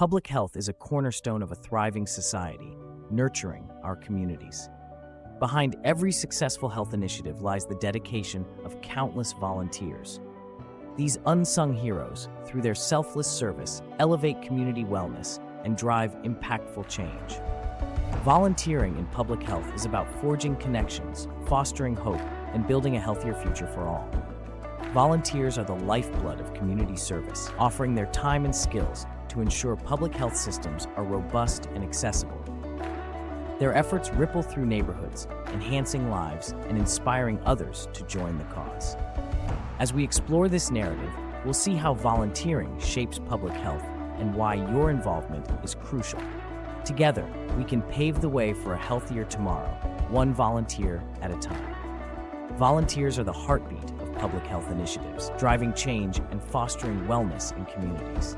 Public health is a cornerstone of a thriving society, nurturing our communities. Behind every successful health initiative lies the dedication of countless volunteers. These unsung heroes, through their selfless service, elevate community wellness and drive impactful change. Volunteering in public health is about forging connections, fostering hope, and building a healthier future for all. Volunteers are the lifeblood of community service, offering their time and skills to ensure public health systems are robust and accessible. Their efforts ripple through neighborhoods, enhancing lives and inspiring others to join the cause. As we explore this narrative, we'll see how volunteering shapes public health and why your involvement is crucial. Together, we can pave the way for a healthier tomorrow, one volunteer at a time. Volunteers are the heartbeat of public health initiatives, driving change and fostering wellness in communities.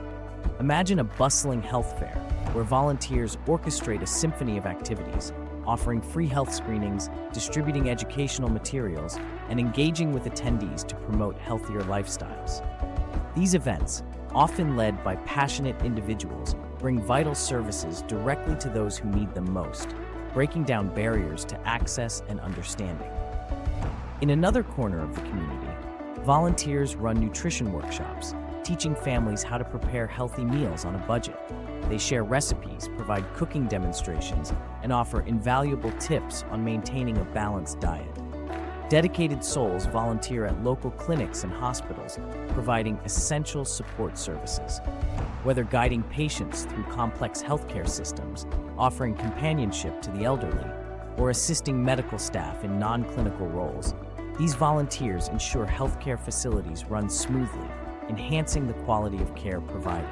Imagine a bustling health fair where volunteers orchestrate a symphony of activities, offering free health screenings, distributing educational materials, and engaging with attendees to promote healthier lifestyles. These events, often led by passionate individuals, bring vital services directly to those who need them most, breaking down barriers to access and understanding. In another corner of the community, volunteers run nutrition workshops, teaching families how to prepare healthy meals on a budget. They share recipes, provide cooking demonstrations, and offer invaluable tips on maintaining a balanced diet. Dedicated souls volunteer at local clinics and hospitals, providing essential support services. Whether guiding patients through complex healthcare systems, offering companionship to the elderly, or assisting medical staff in non-clinical roles, these volunteers ensure healthcare facilities run smoothly, enhancing the quality of care provided.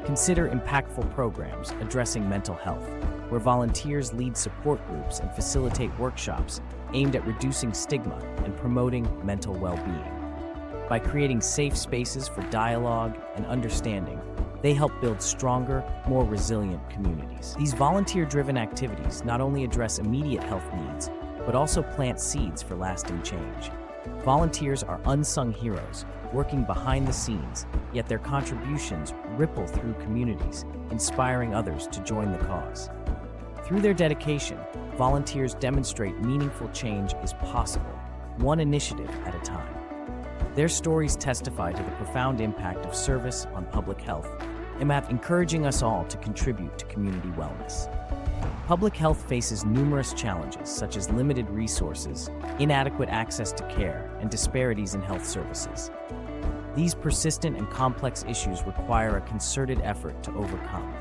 Consider impactful programs addressing mental health, where volunteers lead support groups and facilitate workshops aimed at reducing stigma and promoting mental well-being. By creating safe spaces for dialogue and understanding, they help build stronger, more resilient communities. These volunteer-driven activities not only address immediate health needs, but also plant seeds for lasting change. Volunteers are unsung heroes, working behind the scenes, yet their contributions ripple through communities, inspiring others to join the cause. Through their dedication, volunteers demonstrate meaningful change is possible, one initiative at a time. Their stories testify to the profound impact of service on public health, encouraging us all to contribute to community wellness. Public health faces numerous challenges such as limited resources, inadequate access to care, and disparities in health services. These persistent and complex issues require a concerted effort to overcome.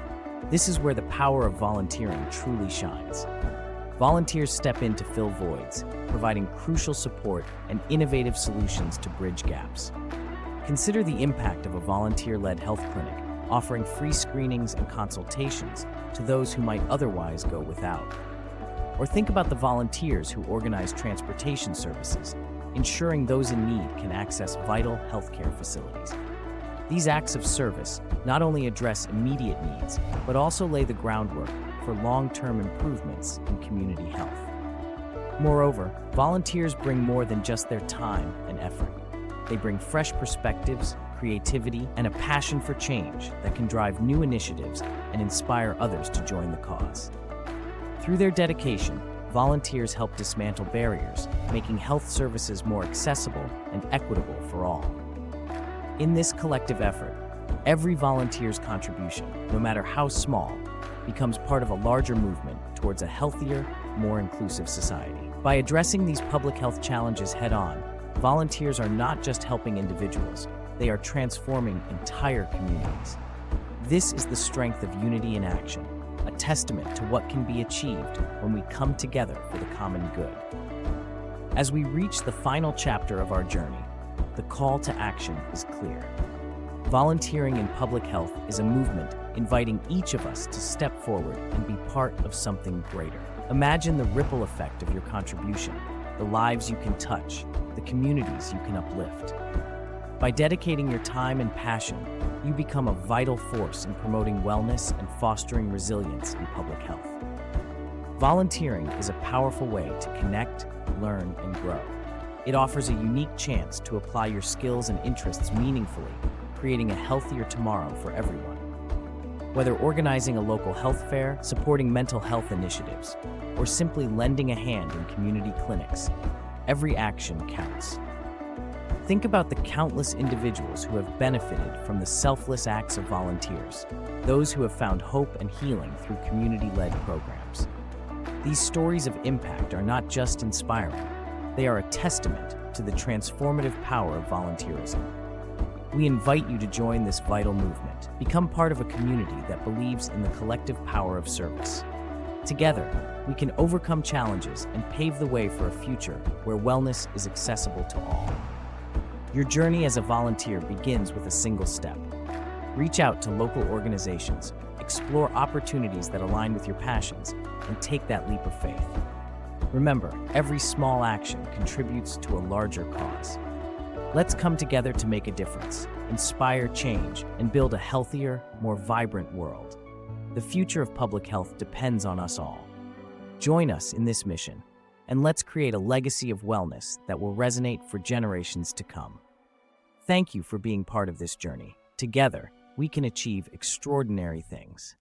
This is where the power of volunteering truly shines. Volunteers step in to fill voids, providing crucial support and innovative solutions to bridge gaps. Consider the impact of a volunteer-led health clinic, offering free screenings and consultations to those who might otherwise go without. Or think about the volunteers who organize transportation services, ensuring those in need can access vital healthcare facilities. These acts of service not only address immediate needs, but also lay the groundwork for long-term improvements in community health. Moreover, volunteers bring more than just their time and effort. They bring fresh perspectives, creativity, and a passion for change that can drive new initiatives and inspire others to join the cause. Through their dedication, volunteers help dismantle barriers, making health services more accessible and equitable for all. In this collective effort, every volunteer's contribution, no matter how small, becomes part of a larger movement towards a healthier, more inclusive society. By addressing these public health challenges head-on, volunteers are not just helping individuals, they are transforming entire communities. This is the strength of unity in action, a testament to what can be achieved when we come together for the common good. As we reach the final chapter of our journey, the call to action is clear. Volunteering in public health is a movement inviting each of us to step forward and be part of something greater. Imagine the ripple effect of your contribution, the lives you can touch, the communities you can uplift. By dedicating your time and passion, you become a vital force in promoting wellness and fostering resilience in public health. Volunteering is a powerful way to connect, learn, and grow. It offers a unique chance to apply your skills and interests meaningfully, creating a healthier tomorrow for everyone. Whether organizing a local health fair, supporting mental health initiatives, or simply lending a hand in community clinics, every action counts. Think about the countless individuals who have benefited from the selfless acts of volunteers, those who have found hope and healing through community-led programs. These stories of impact are not just inspiring, they are a testament to the transformative power of volunteerism. We invite you to join this vital movement, become part of a community that believes in the collective power of service. Together, we can overcome challenges and pave the way for a future where wellness is accessible to all. Your journey as a volunteer begins with a single step. Reach out to local organizations, explore opportunities that align with your passions, and take that leap of faith. Remember, every small action contributes to a larger cause. Let's come together to make a difference, inspire change, and build a healthier, more vibrant world. The future of public health depends on us all. Join us in this mission, and let's create a legacy of wellness that will resonate for generations to come. Thank you for being part of this journey. Together, we can achieve extraordinary things.